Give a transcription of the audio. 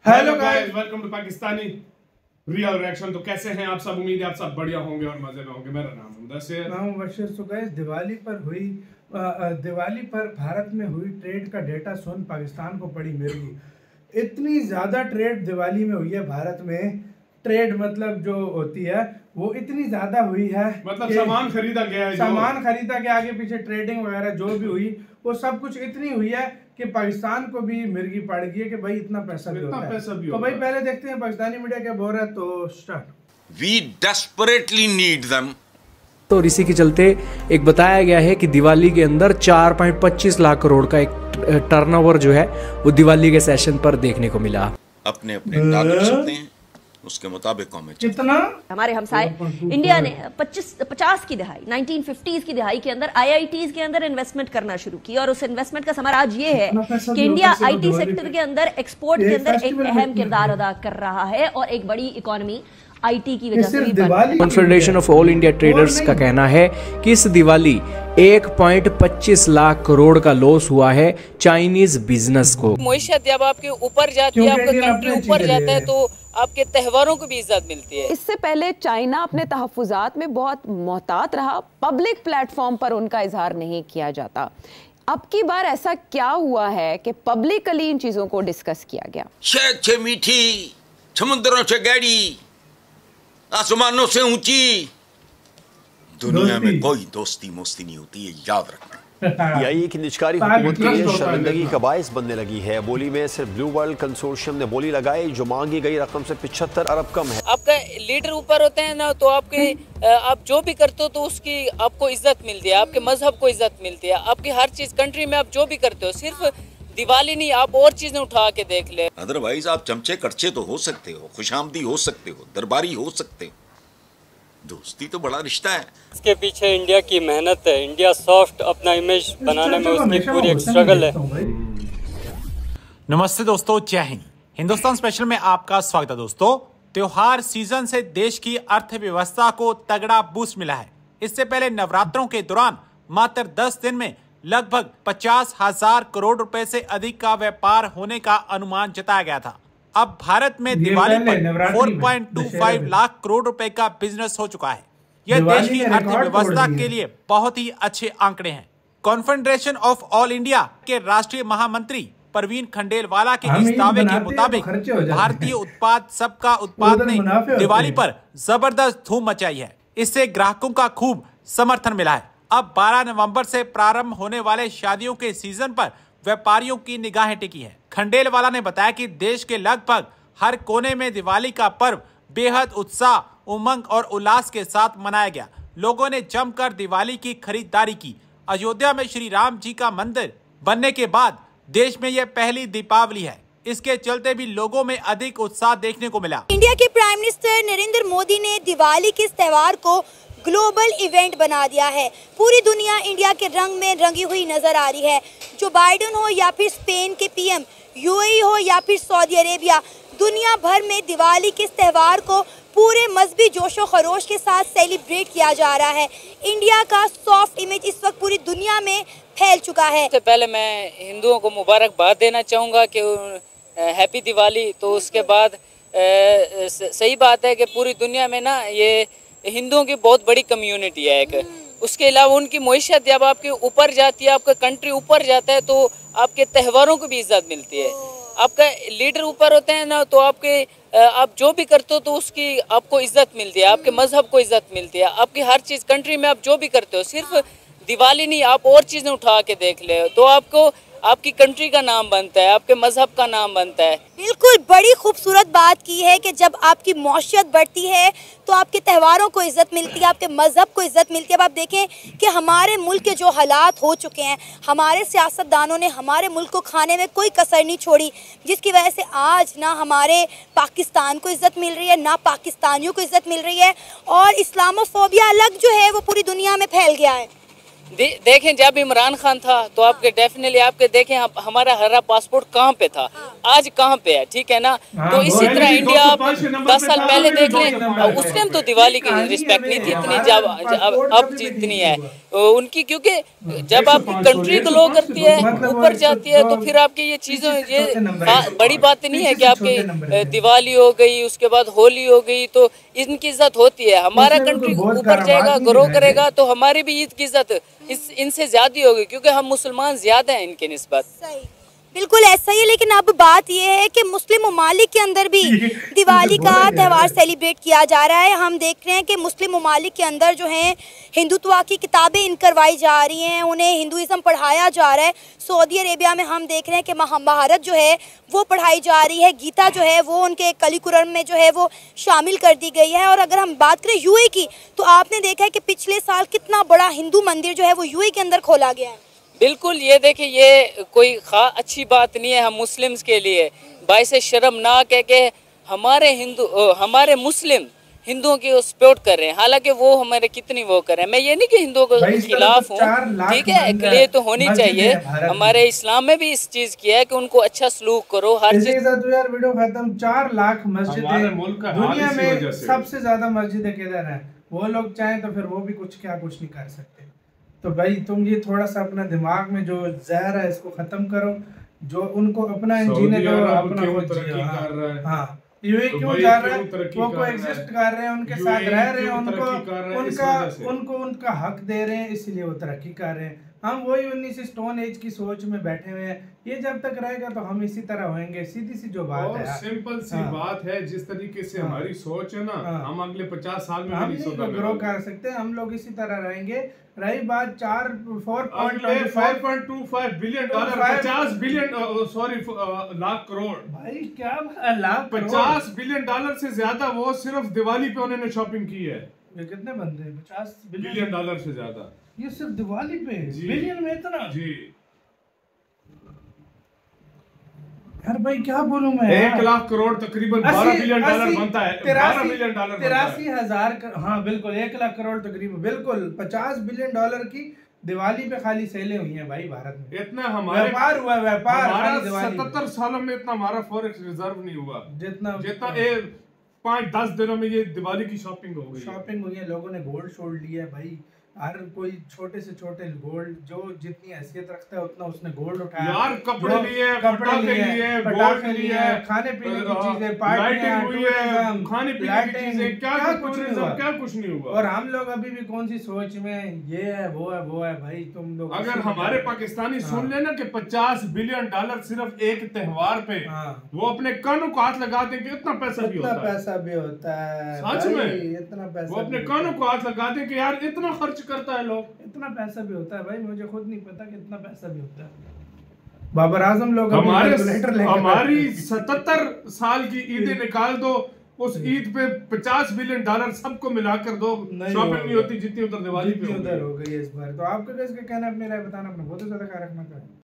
Hello guys, welcome to Pakistani real reaction. तो कैसे हैं आप सब? उम्मीद है आप सब बढ़िया होंगे और मजे में होंगे। मेरा नाम मुदस्सिर, नाम मुबशिर। सो गाइस, दिवाली पर भारत में हुई ट्रेड का डेटा सुन पाकिस्तान को पड़ी मिर्गी। इतनी ज़्यादा ट्रेड दिवाली में हुई है भारत में। ट्रेड मतलब जो होती है वो इतनी ज़्यादा हुई है, मतलब सामान खरीदा गया है, सामान खरीदा गया, आगे पीछे ट्रेडिंग वगैरह जो भी हुई वो सब कुछ इतनी हुई है कि पाकिस्तान को भी मिर्गी पड़ गई है कि भाई इतना पैसा भी होता है। तो भाई पहले देखते हैं पाकिस्तानी मीडिया क्या बोल रहा है। तो start. We desperately need them. तो इसी के चलते एक बताया गया है कि दिवाली के अंदर 4.25 लाख करोड़ का एक टर्नओवर जो है वो दिवाली के सेशन पर देखने को मिला। अपने अपने टारगेट्स होते हैं, उसके मुताबिक हमें कितना हमारे हमसाए इंडिया ने 50 की दहाई 1950s की दहाई के अंदर IITs के अंदर इन्वेस्टमेंट करना शुरू की और उस इन्वेस्टमेंट का समर आज ये है कि इंडिया IT सेक्टर के अंदर एक्सपोर्ट के अंदर एक अहम किरदार अदा कर रहा है और एक बड़ी इकोनॉमी IT की वजह से भी बन रही है। Confederation of all India traders का कहना है कि इस दिवाली 1.25 लाख करोड़ का लॉस हुआ है चाइनीज बिजनेस को। मुईशत जब आपके ऊपर जाती है, आपका कंट्री ऊपर जाता है तो आपके त्योहारों को भी इज्जत मिलती है। इससे पहले चाइना अपने तहफुजात में बहुत मोहतात रहा, पब्लिक प्लेटफॉर्म पर उनका इजहार नहीं किया जाता। अब की बार ऐसा क्या हुआ है कि पब्लिकली इन चीजों को डिस्कस किया गया? शहद से मीठी, समुद्रों से गहरी, आसमानों से ऊंची, दुनिया में कोई दोस्ती मोस्ती नहीं होती है, याद रखना। पीआईए की निजकारी हुकूमत के लिए शर्मिंदगी का बायस बनने लगी है। बोली में सिर्फ ब्लू वर्ल्ड कंसोर्शियम ने बोली लगाई, जो मांगी गई रकम से 75 अरब कम है। आपका लीडर ऊपर होते हैं ना, तो आपके आप जो भी करते हो तो उसकी आपको इज्जत मिलती है, आपके मजहब को इज्जत मिलती है, आपकी हर चीज कंट्री में आप जो भी करते हो, सिर्फ दिवाली नहीं आप और चीजें उठा के देख ले। अदरवाइज आप चमचे कड़चे तो हो सकते हो, खुशामदी हो सकते हो, दरबारी हो सकते हो, दोस्ती तो बड़ा रिश्ता है। इसके पीछे इंडिया की मेहनत है। इंडिया सॉफ्ट अपना इमेज बनाने में उसकी पूरी एक स्ट्रगल है। नमस्ते दोस्तों, जय हिंद। हिंदुस्तान स्पेशल में आपका स्वागत है। दोस्तों, त्योहार सीजन से देश की अर्थव्यवस्था को तगड़ा बूस्ट मिला है। इससे पहले नवरात्रों के दौरान मात्र 10 दिन में लगभग 50,000 करोड़ रुपए से अधिक का व्यापार होने का अनुमान जताया गया था। अब भारत में दिवाली पर 4.25 लाख करोड़ रुपए का बिजनेस हो चुका है। यह देश की अर्थव्यवस्था के लिए बहुत ही अच्छे आंकड़े हैं। कॉन्फेडरेशन ऑफ ऑल इंडिया के राष्ट्रीय महामंत्री परवीन खंडेलवाला के इस दावे के मुताबिक भारतीय उत्पाद सबका उत्पाद ने दिवाली पर जबरदस्त धूम मचाई है। इससे ग्राहकों का खूब समर्थन मिला है। अब 12 नवंबर से प्रारंभ होने वाले शादियों के सीजन पर व्यापारियों की निगाहें टिकी है। खंडेलवाला ने बताया कि देश के लगभग हर कोने में दिवाली का पर्व बेहद उत्साह, उमंग और उल्लास के साथ मनाया गया। लोगों ने जमकर दिवाली की खरीदारी की। अयोध्या में श्री राम जी का मंदिर बनने के बाद देश में यह पहली दीपावली है। इसके चलते भी लोगों में अधिक उत्साह देखने को मिला। इंडिया के प्राइम मिनिस्टर नरेंद्र मोदी ने दिवाली के इस त्योहार को ग्लोबल इवेंट बना दिया है। पूरी दुनिया इंडिया के रंग में रंगी हुई नजर आ रही है। जो बाइडेन हो या फिर स्पेन के PM, UAE हो या फिर सऊदी अरेबिया, दुनिया भर में दिवाली के इस त्योहार को पूरे मजहबी जोशो खरोश के साथ सेलिब्रेट किया जा रहा है। इंडिया का सॉफ्ट इमेज इस वक्त पूरी दुनिया में फैल चुका है। सबसे पहले मैं हिंदुओं को मुबारकबाद देना चाहूँगा कि हैप्पी दिवाली। तो उसके बाद सही बात है कि पूरी दुनिया में ना ये हिंदुओं की बहुत बड़ी कम्युनिटी है एक। उसके अलावा उनकी मुईशत जब आपके ऊपर जाती है, आपका कंट्री ऊपर जाता है तो आपके त्योहारों को भी इज्जत मिलती है। आपका लीडर ऊपर होते हैं ना, तो आप जो भी करते हो तो उसकी आपको इज्जत मिलती है, आपके मजहब को इज्जत मिलती है, आपकी हर चीज़ कंट्री में आप जो भी करते हो, सिर्फ दिवाली नहीं आप और चीज़ें उठा के देख ले तो आपको आपकी कंट्री का नाम बनता है, आपके मजहब का नाम बनता है। बिल्कुल, बड़ी खूबसूरत बात की है कि जब आपकी मौशियत बढ़ती है तो आपके त्योहारों को इज्जत मिलती है, आपके मजहब को इज्जत मिलती है। अब आप देखें कि हमारे मुल्क के जो हालात हो चुके हैं, हमारे सियासतदानों ने हमारे मुल्क को खाने में कोई कसर नहीं छोड़ी, जिसकी वजह से आज ना हमारे पाकिस्तान को इज्जत मिल रही है, ना पाकिस्तानियों को इज्जत मिल रही है और इस्लामोफोबिया अलग जो है वो पूरी दुनिया में फैल गया है। देखें जब इमरान खान था तो आपके डेफिनेटली आपके देखें हमारा हरा पासपोर्ट कहाँ पे था, आज कहाँ पे है, ठीक है ना। तो इसी तरह इंडिया आप 10 साल पहले देख लें, उस टाइम तो दिवाली की रिस्पेक्ट नहीं थी इतनी जब अब जितनी है उनकी, क्योंकि जब आपकी कंट्री ग्लो करती है ऊपर जाती है तो फिर आपकी ये चीज़ों ये बड़ी बात नहीं है कि आपकी दिवाली हो गई उसके बाद होली हो गई तो इनकी इज्जत होती है। हमारा कंट्री ऊपर जाएगा ग्रो करेगा तो हमारी भी ईद की इज्जत इनसे ज्यादा होगी क्योंकि हम मुसलमान ज्यादा हैं इनके निस्बत। सही, बिल्कुल ऐसा ही है। लेकिन अब बात यह है कि मुस्लिम ममालिक के अंदर भी दिवाली का त्यौहार सेलिब्रेट किया जा रहा है। हम देख रहे हैं कि मुस्लिम ममालिक के अंदर जो है हिंदुत्व की किताबें इन करवाई जा रही हैं, उन्हें हिंदुइज्म पढ़ाया जा रहा है। सऊदी अरेबिया में हम देख रहे हैं कि महाभारत जो है वो पढ़ाई जा रही है, गीता जो है वो उनके करिकुलम में जो है वो शामिल कर दी गई है। और अगर हम बात करें यूए की तो आपने देखा है कि पिछले साल कितना बड़ा हिंदू मंदिर जो है वो यूए के अंदर खोला गया है। बिल्कुल, ये देखिए ये कोई अच्छी बात नहीं है हम मुस्लिम्स के लिए, बाइस शर्मनाक है कि हमारे मुस्लिम हिंदुओं की सपोर्ट कर रहे हैं, हालांकि वो हमारे कितनी वो कर रहे हैं। मैं ये नहीं कि हिंदुओं के खिलाफ हूँ, ठीक है, ये तो होनी चाहिए। हमारे इस्लाम में भी इस चीज की है कि उनको अच्छा सलूक करो हर चीज। यार वीडियो खत्म। 4 लाख मस्जिदें दुनिया में सबसे ज्यादा मस्जिदें किधर है, वो लोग चाहें तो फिर वो भी कुछ नहीं कर सकते। तो भाई तुम ये थोड़ा सा अपना दिमाग में जो जहर है इसको खत्म करो, जो उनको अपना इंजीनियर अपना हाँ यूए क्यों जा रहा है, वो को एग्जिस्ट कर रहे हैं, उनके साथ रह रहे हैं, उनको उनका हक दे रहे हैं, इसलिए वो तरक्की कर रहे हैं। हम वही 19 स्टोन एज की सोच में बैठे हुए हैं। ये जब तक रहेगा तो हम इसी तरह होंगे। सीधी सी जो बात है, सिंपल सी बात है, जिस तरीके से हमारी सोच है ना, हम अगले 50 साल में हम नहीं ग्रो कर सकते, हम लोग इसी तरह रहेंगे। रही बात 4.25 billion dollar, 50 billion sorry lakh crore, भाई क्या लाख 50 बिलियन डॉलर से ज्यादा वो सिर्फ दिवाली पे उन्होंने शॉपिंग की है। ये कितने बंदे हैं? 50 बिलियन डॉलर से ज्यादा, ये सिर्फ दिवाली पे बिलियन में इतना जी। यार भाई क्या बोलूं मैं, 1 लाख करोड़ तकरीबन 12 बिलियन डॉलर बनता है। 12 बिलियन डॉलर 83,000 हाँ बिल्कुल 1 लाख करोड़ तकरीबन, बिल्कुल 50 बिलियन डॉलर की दिवाली पे खाली सेलें हुई हैं भाई भारत में। इतना हमारे व्यापार हुआ, व्यापार 77 सालों में इतना हमारा फॉरेक्स रिजर्व नहीं हुआ जितना 5-10 दिनों में ये दिवाली की शॉपिंग हो गई। शॉपिंग हुई है, लोगों ने गोल्ड शोल्ड लिया है भाई। हर कोई छोटे से छोटे गोल्ड जो जितनी हैसियत रखता है उतना उसने गोल्ड उठाया यार, कपड़े लिए, पटाखे लिए, खाने पीने की चीजें, पार्टियां, खाने पीने की चीजें, क्या कुछ नहीं हुआ। और हम लोग अभी भी कौन सी सोच में, ये है वो है भाई। तुम लोग अगर हमारे पाकिस्तानी सुन लेना कि 50 बिलियन डॉलर सिर्फ एक त्योहार पे, वो अपने कानों को हाथ लगा दें कि इतना पैसा भी होता है सच में, इतना पैसा वो अपने कानों को हाथ लगा दें कि यार इतना खर्च करता है लोग, इतना पैसा भी होता है भाई। मुझे खुद नहीं पता कि इतना पैसा भी होता है। बाबर आजम लोग हमारी 77 साल की ईदें निकाल दो, उस ईद पे 50 बिलियन डॉलर सबको मिलाकर दो, शॉपिंग नहीं होती जितनी उधर दिवाली पे उधर हो गई इस बार। तो आपका कैसे कहना है, अपनी राय बताना, अपना बहुत ज्यादा ख्याल रखना चाहिए।